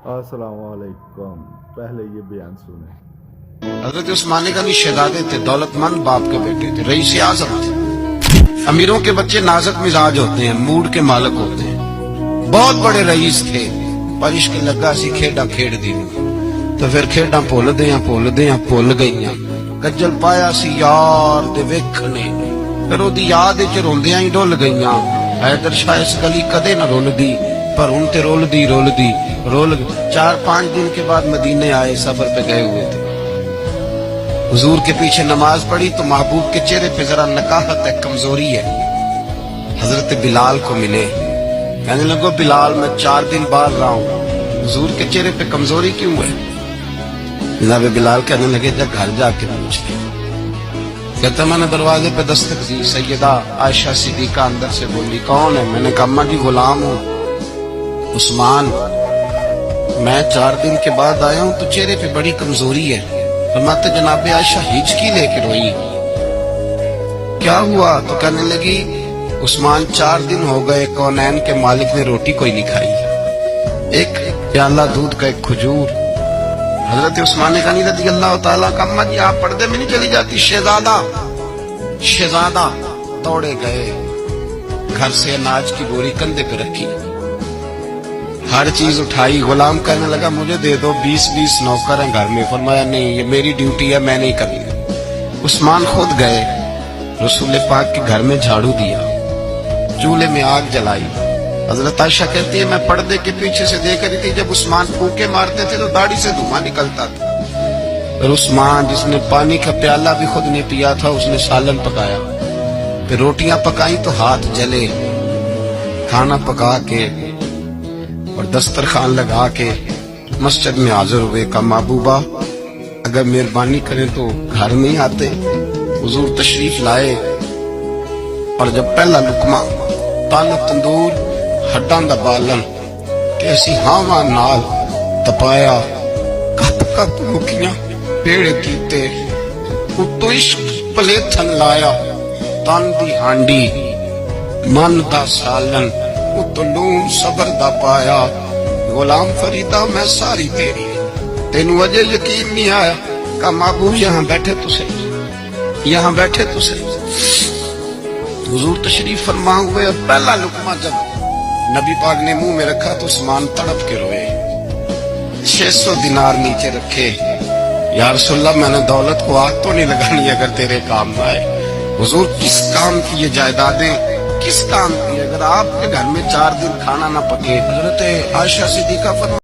अस्सलाम वालेकुम। पहले ये बयान सुने। हजरत उस्मान गनी शहजादे थे, दौलतमंद बाप के बेटे थे, रईस आज़म थे। अमीरों के बच्चे नाजुक मिजाज होते हैं, मूड के मालिक होते हैं। बहुत बड़े रईस थे, पर इश्क लगा सी खेडा खेड दी तो फिर खेडा भुल गईयां। गज्जल पाया सी यार दे वेखने, फिर ओदी याद विच रोंदियां ही डुल गईयां। हैदर शाह इस गली कदे न रुलदी, पर उन ते रुलदी 4-5 दिन के बाद मदीने आए, सफर पे गए हुए थे। हुजूर के पीछे नमाज पढ़ी तो महबूब के चेहरे पे जरा नकाहत है, कमजोरी है। हजरत बिलाल को मिले, कहने लगो बिलाल मैं 4 दिन बाहर रहा हूं, हुजूर के चेहरे पे कमजोरी क्यों है? जनाब बिलाल कहने लगे जब घर जाके पूछ ले। कहता मैंने दरवाजे पे दस्तक दी, सैयदा आयशा सिद्दीका अंदर से बोली कौन है? मैंने कहा अम्मा जी गुलाम हूं उस्मान, मैं 4 दिन के बाद आया हूं तो चेहरे पे बड़ी कमजोरी है। फरमाते जनाब आयशा हिचकी लेके रोई, क्या हुआ? तो कहने लगी उस्मान 4 दिन हो गए कौनैन के मालिक ने रोटी कोई नहीं खाई, एक प्याला दूध का एक खजूर। हजरत उस्मान गनी रज़ी अल्लाह तआला का अम्मा जी आप पर्दे में नहीं चली जाती? शहजादा दौड़े गए, घर से अनाज की बोरी कंधे पे रखी, हर चीज उठाई। गुलाम कहने लगा मुझे दे दो, 20-20 नौकर हैं घर में। फरमाया नहीं ये मेरी ड्यूटी है, मैं नहीं करनी। उस्मान खुद गए, रसूल पाक के घर में झाड़ू दिया, चूल्हे में आग जलाई। हजरत आयशा कहती है मैं पर्दे के पीछे से देख रही थी, जब उस्मान फूंके मारते थे तो दाढ़ी से धुआं निकलता था। फिर उस्मान जिसने पानी का प्याला भी खुद ने पिया था, उसने सालन पकाया, फिर रोटियां पकाई तो हाथ जले। खाना पका के और दस्तरखान लगा के मस्जिद में हाजिर हुए। का महबूबा अगर मेहरबानी करें तो घर नहीं आते? हुजूर तशरीफ लाए और जब पहला लुकमा ताला तंदूर हड्डां दा बालन कैसी हावां नाल तपाया, कप मुखियां पेड़ कीते, उत्तों इश्क पलेथन लाया, तन दी हांडी मन दा सालन, उत्तों लून सबर दा पाया। गुलाम फरीदा मैं सारी तेरी, तेनू अजे यकीन नहीं आया? का महबूब यहाँ बैठे तुसे। हुजूर तशरीफ फरमा हुए और पहला लुकमा जब नबी पाक ने मुंह में रखा तो उस्मान तड़प के रोए। 600 दिनार नीचे रखे, या रसूलल्लाह मैंने दौलत को आग तो नहीं लगानी अगर तेरे काम न आए। हुजूर किस काम की ये जायदादें, किस काम की? अगर आपके घर में 4 दिन खाना ना पके। हजरत आयशा सिद्दीका